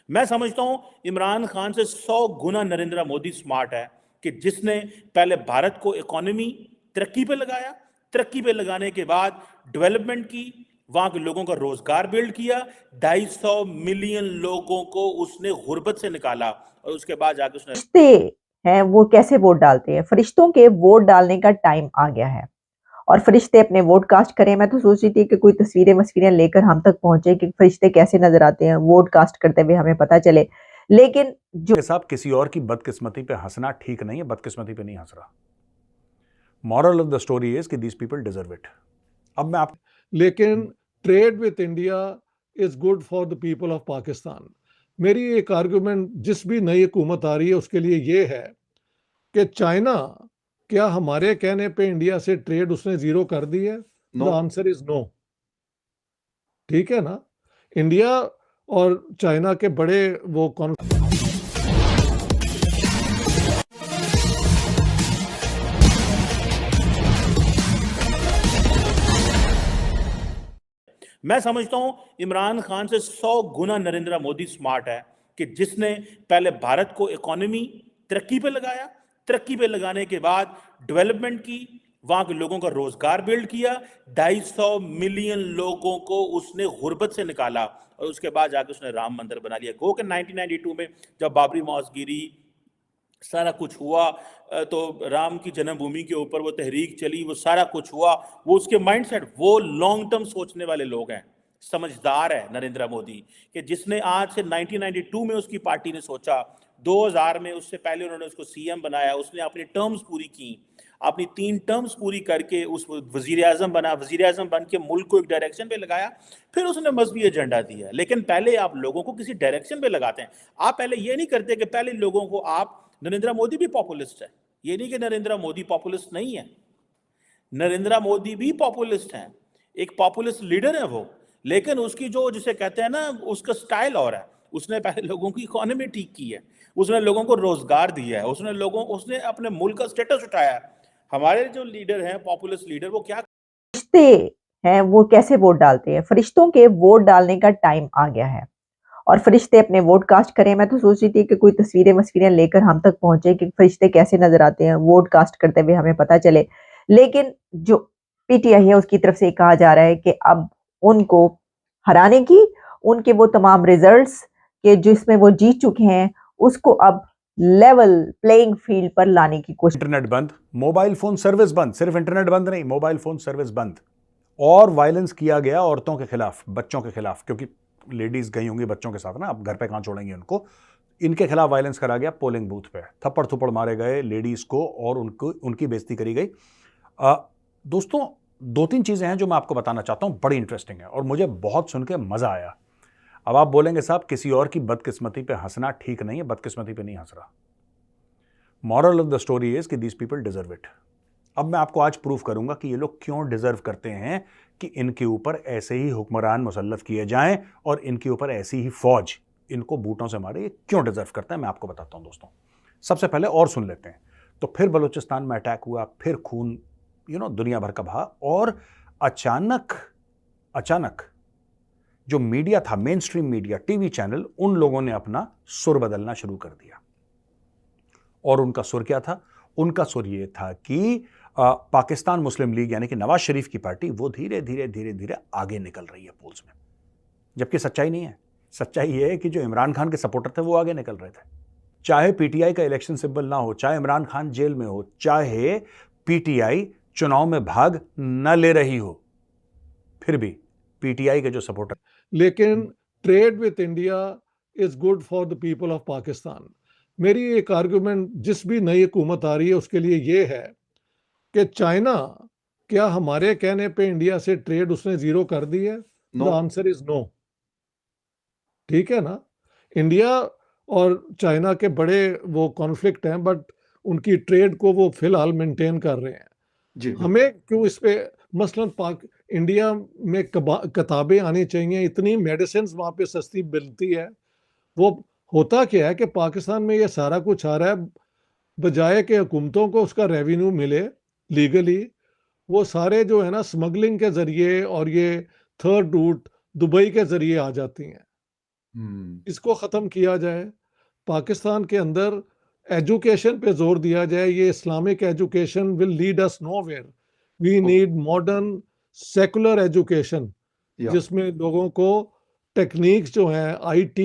मैं समझता हूं इमरान खान से 100 गुना नरेंद्र मोदी स्मार्ट है कि जिसने पहले भारत को इकोनॉमी तरक्की पे लगाया, तरक्की पे लगाने के बाद डेवलपमेंट की, वहां के लोगों का रोजगार बिल्ड किया, 250 मिलियन लोगों को उसने गुर्बत से निकाला और उसके बाद जाके उसने रिश्ते हैं वो कैसे वोट डालते हैं। फरिश्तों के वोट डालने का टाइम आ गया है और फरिश्ते अपने वोट कास्ट करें। मैं तो सोच रही थी कि कोई तस्वीरें वस्वीरें लेकर हम तक पहुंचे कि फरिश्ते कैसे नजर आते हैं वोट कास्ट करते हुए, हमें पता चले। लेकिन जो साहब किसी और की बदकिस्मती पे हंसना ठीक नहीं है, बदकिस्मती पे नहीं हंस रहा। Moral of the story is कि दीज पीपल डिजर्व इट। अब मैं आप लेकिन trade with India is good for the people of Pakistan. मेरी एक आर्गुमेंट जिस भी नई हुकूमत आ रही है उसके लिए ये है कि चाइना क्या हमारे कहने पे इंडिया से ट्रेड उसने जीरो कर दी है? The answer is no. ठीक है ना? इंडिया और चाइना के बड़े वो मैं समझता हूं इमरान खान से 100 गुना नरेंद्र मोदी स्मार्ट है कि जिसने पहले भारत को इकोनॉमी तरक्की पे लगाया, तरक्की पे लगाने के बाद डेवलपमेंट की, वहां के लोगों का रोजगार बिल्ड किया, 250 मिलियन लोगों को उसने गुर्बत से निकाला और उसके बाद जाके उसने राम मंदिर बना लिया। गो के 1992 में जब बाबरी मस्जिद गिरी, सारा कुछ हुआ, तो राम की जन्मभूमि के ऊपर वो तहरीक चली, वो सारा कुछ हुआ, वो उसके माइंडसेट, वो लॉन्ग टर्म सोचने वाले लोग हैं, समझदार है नरेंद्र मोदी, कि जिसने आज से 1992 में उसकी पार्टी ने सोचा, 2000 में उससे पहले उन्होंने उसको सीएम बनाया, उसने अपनी टर्म्स पूरी की, अपनी 3 टर्म्स पूरी करके उस वजीर आजम बना, वजीर आजम बन के मुल्क को एक डायरेक्शन पे लगाया, फिर उसने मजहबी एजेंडा दिया। लेकिन पहले आप लोगों को किसी डायरेक्शन पे लगाते हैं, आप पहले ये नहीं करते कि पहले लोगों को आप, नरेंद्र मोदी भी पॉपुलिस्ट है, ये नहीं कि नरेंद्र मोदी पॉपुलिस्ट नहीं है, नरेंद्र मोदी भी पॉपुलिस्ट हैं, एक पॉपुलिस्ट लीडर है वो, लेकिन उसकी जो जिसे कहते हैं ना, उसका स्टाइल और है। उसने पहले लोगों की इकोनॉमी ठीक की है, उसने लोगों को रोजगार दिया है, उसने अपने मुल्क का स्टेटस उठाया है। हमारे जो लीडर हैं पॉपुलिस्ट लीडर, वो क्या रिश्ते हैं वो कैसे वोट डालते हैं। फरिश्तों के वोट डालने का टाइम आ गया है और फरिश्ते अपने वोट कास्ट करें। मैं तो सोच रही थी कि कोई तस्वीरें वस्वीरें लेकर हम तक पहुंचे कि फरिश्ते कैसे नजर आते हैं वोट कास्ट करते हुए, हमें पता चले। लेकिन जो पीटीआई है उसकी तरफ से कहा जा रहा है कि अब उनको हराने की, उनके वो तमाम रिजल्ट्स के जिसमें वो जीत चुके हैं उसको अब लेवल प्लेइंग फील्ड पर लाने की कोशिश। इंटरनेट बंद, मोबाइल फोन सर्विस बंद, सिर्फ इंटरनेट बंद नहीं, मोबाइल फोन सर्विस बंद। और वायलेंस किया गया औरतों के खिलाफ, बच्चों के खिलाफ, क्योंकि लेडीज गई होंगी बच्चों के साथ ना, अब घर पे कहां छोड़ेंगे उनको, इनके खिलाफ वायलेंस करा गया। पोलिंग बूथ पे थप्पड़ थप्पड़ मारे गए लेडीज को और उनकी बेइज्जती करी गई। दोस्तों, 2-3 चीजें हैं जो मैं आपको बताना चाहता हूं, बड़ी इंटरेस्टिंग है और मुझे बहुत सुन के मजा आया। अब आप बोलेंगे साहब किसी और की बदकिस्मती पे हंसना ठीक नहीं है, बदकिस्मती पे नहीं हंस रहा। Moral of the story is कि दीज पीपल डिजर्व इट। अब मैं आपको आज प्रूव करूंगा कि ये लोग क्यों डिजर्व करते हैं कि इनके ऊपर ऐसे ही हुक्मरान मुसल्लत किए जाएं और इनके ऊपर ऐसी ही फौज इनको बूटों से मारे। ये क्यों डिजर्व करता है मैं आपको बताता हूं दोस्तों। सबसे पहले और सुन लेते हैं। तो फिर बलूचिस्तान में अटैक हुआ, फिर खून दुनिया भर का बहा, और अचानक जो मीडिया था, main stream media, TV channel, उन लोगों ने अपना सुर बदलना शुरू कर दिया। और उनका सुर क्या था? उनका सुर ये था कि पाकिस्तान मुस्लिम लीग यानी कि नवाज शरीफ की पार्टी वो धीरे धीरे आगे निकल रही है पोल्स में, जबकि सच्चाई नहीं है। सच्चाई ये है कि जो इमरान खान के सपोर्टर थे वो आगे निकल रहे थे। चाहे पीटीआई का इलेक्शन सिंबल ना हो, चाहे इमरान खान जेल में हो, चाहे पीटीआई चुनाव में भाग न ले रही हो, फिर भी पीटीआई के जो सपोर्टर। लेकिन trade with India is good for the people of Pakistan. मेरी एक आर्गुमेंट जिस भी नई हुकूमत आ रही है उसके लिए ये है कि चाइना क्या हमारे कहने पे इंडिया से ट्रेड उसने जीरो कर दी है? The answer is no. ठीक है ना? इंडिया और चाइना के बड़े वो कॉन्फ्लिक्ट हैं, बट उनकी ट्रेड को वो फिलहाल मेंटेन कर रहे हैं जी। हमें क्यों इस पे, मसलन इंडिया में किताबें आनी चाहिए, इतनी मेडिसिन वहाँ पे सस्ती मिलती है। वो होता क्या है कि पाकिस्तान में ये सारा कुछ आ रहा है, बजाय कि हुकूमतों को उसका रेवेन्यू मिले लीगली, वो सारे जो है ना स्मगलिंग के जरिए और ये थर्ड रूट दुबई के जरिए आ जाती हैं। इसको ख़त्म किया जाए। पाकिस्तान के अंदर एजुकेशन पे जोर दिया जाए। ये Islamic education will lead us nowhere. We need modern secular education जिसमें लोगों को टेक्निक्स जो हैं आईटी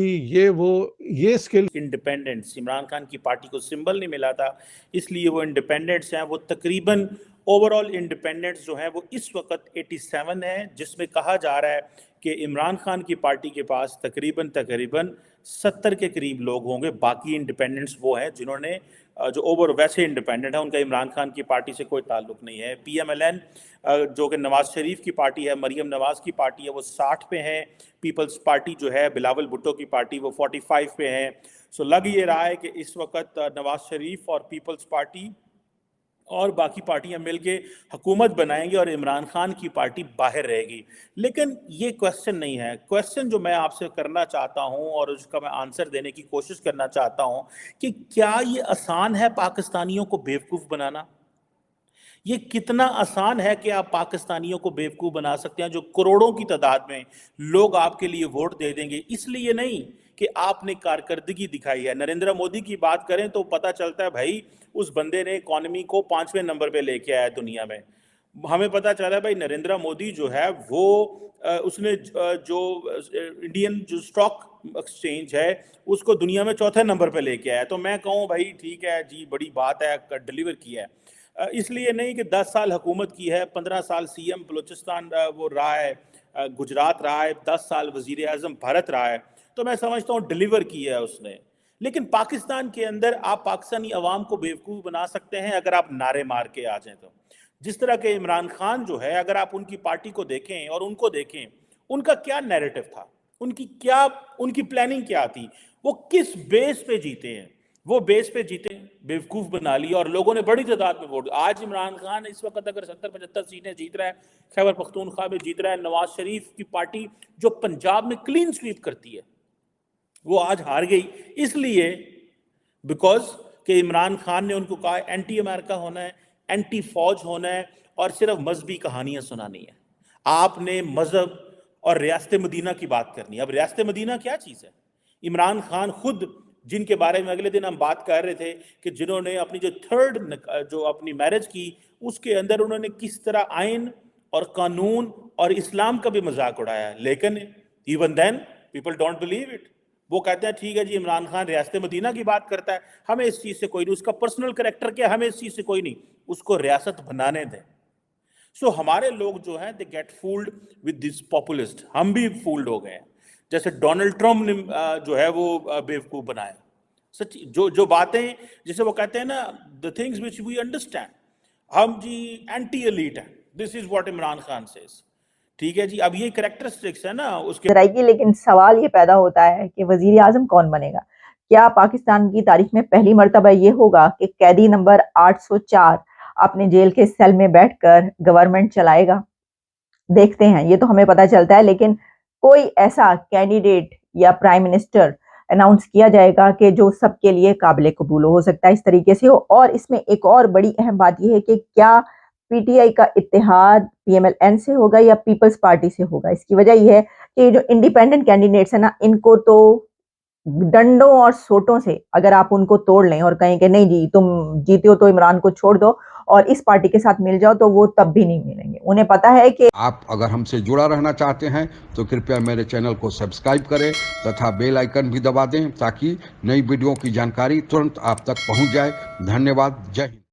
ये स्किल। इंडिपेंडेंस इमरान खान की पार्टी को सिंबल नहीं मिला था, इसलिए वो इंडिपेंडेंस हैं। वो तकरीबन ओवरऑल इंडिपेंडेंस जो है वो इस वक्त 87 है, जिसमें कहा जा रहा है कि इमरान खान की पार्टी के पास तकरीबन 70 के करीब लोग होंगे। बाकी इंडिपेंडेंट्स वो हैं जिन्होंने जो ओवर वैसे इंडिपेंडेंट है, उनका इमरान खान की पार्टी से कोई ताल्लुक नहीं है। PMLN जो कि नवाज शरीफ की पार्टी है, मरियम नवाज की पार्टी है, वो 60 पे हैं। पीपल्स पार्टी जो है बिलावल भुट्टो की पार्टी वो 45 पे हैं। सो लग ये रहा है कि इस वक्त नवाज शरीफ और पीपल्स पार्टी और बाकी पार्टियां मिलके हुकूमत बनाएंगी और इमरान खान की पार्टी बाहर रहेगी। लेकिन ये क्वेश्चन नहीं है। क्वेश्चन जो मैं आपसे करना चाहता हूं और उसका मैं आंसर देने की कोशिश करना चाहता हूं कि क्या ये आसान है पाकिस्तानियों को बेवकूफ़ बनाना? ये कितना आसान है कि आप पाकिस्तानियों को बेवकूफ़ बना सकते हैं, जो करोड़ों की तादाद में लोग आपके लिए वोट दे देंगे, इसलिए नहीं कि आपने कारकर्दगी दिखाई है। नरेंद्र मोदी की बात करें तो पता चलता है भाई उस बंदे ने इकॉनमी को 5वें नंबर पे लेके आया दुनिया में। हमें पता चला है भाई नरेंद्र मोदी जो है वो उसने जो इंडियन जो स्टॉक एक्सचेंज है उसको दुनिया में 4थे नंबर पे लेके आया। तो मैं कहूँ भाई ठीक है जी, बड़ी बात है, डिलीवर किया है। इसलिए नहीं कि 10 साल हुकूमत की है, 15 साल CM बलूचिस्तान वो रहा है, गुजरात रहा है, 10 साल वजीर आज़म भारत रहा है, तो मैं समझता हूँ डिलीवर किया है उसने। लेकिन पाकिस्तान के अंदर आप पाकिस्तानी अवाम को बेवकूफ़ बना सकते हैं अगर आप नारे मार के आ जाएं। तो जिस तरह के इमरान खान जो है, अगर आप उनकी पार्टी को देखें और उनको देखें, उनका क्या नैरेटिव था, उनकी प्लानिंग क्या थी, वो किस बेस पे जीते हैं? वो बेस पे जीते, बेवकूफ़ बना लिया और लोगों ने बड़ी तादाद में वोट। आज इमरान खान इस वक्त अगर 70-75 सीटें जीत रहा है, खैबर पख्तूनख्वा में जीत रहा है, नवाज शरीफ की पार्टी जो पंजाब में क्लीन स्वीप करती है वो आज हार गई, इसलिए बिकॉज कि इमरान खान ने उनको कहा एंटी अमेरिका होना है, एंटी फौज होना है और सिर्फ मजहबी कहानियां सुनानी है। आपने मजहब और रियासत मदीना की बात करनी है। अब रियासत मदीना क्या चीज़ है? इमरान खान खुद, जिनके बारे में अगले दिन हम बात कर रहे थे कि जिन्होंने अपनी जो अपनी मैरिज की उसके अंदर उन्होंने किस तरह आइन और कानून और इस्लाम का भी मजाक उड़ाया, लेकिन even then people don't believe it. वो कहते हैं ठीक है जी, इमरान खान रियासत मदीना की बात करता है, हमें इस चीज़ से कोई नहीं, उसका पर्सनल कैरेक्टर क्या, हमें इस चीज़ से कोई नहीं, उसको रियासत बनाने दें। सो हमारे लोग जो हैं they get fooled with this populist. हम भी फूल्ड हो गए हैं, जैसे डोनाल्ड ट्रम्प ने जो है वो बेवकूफ़ बनाया। सच्ची जो बातें जिसे वो कहते हैं ना, the things which we understand, हम जी एंटी एलीट हैं, this is what Imran Khan says. ठीक है जी, अब ये कैरेक्टरिस्टिक्स है ना उसके। लेकिन सवाल ये पैदा होता है कि वजीर आजम कौन बनेगा? क्या पाकिस्तान की तारीख में पहली मर्तबा ये होगा कि कैदी नंबर 804 अपने जेल के सेल में बैठकर गवर्नमेंट चलाएगा? देखते हैं, ये तो हमें पता चलता है, लेकिन कोई ऐसा कैंडिडेट या प्राइम मिनिस्टर अनाउंस किया जाएगा कि जो सबके लिए काबिल कबूल हो सकता है इस तरीके से हो। और इसमें एक और बड़ी अहम बात यह है कि क्या PTI का इत्तेहाद PMLN से होगा या पीपल्स पार्टी से होगा? इसकी वजह यह है कि जो इंडिपेंडेंट कैंडिडेट्स है ना, इनको तो डंडों और सोटों से अगर आप उनको तोड़ लें और कहें कि नहीं जी तुम जीते हो तो इमरान को छोड़ दो और इस पार्टी के साथ मिल जाओ, तो वो तब भी नहीं मिलेंगे। उन्हें पता है कि आप अगर हमसे जुड़ा रहना चाहते हैं तो कृपया मेरे चैनल को सब्सक्राइब करें तथा बेल आइकन भी दबा दें ताकि नई वीडियो की जानकारी तुरंत आप तक पहुंच जाए। धन्यवाद। जय हिंद।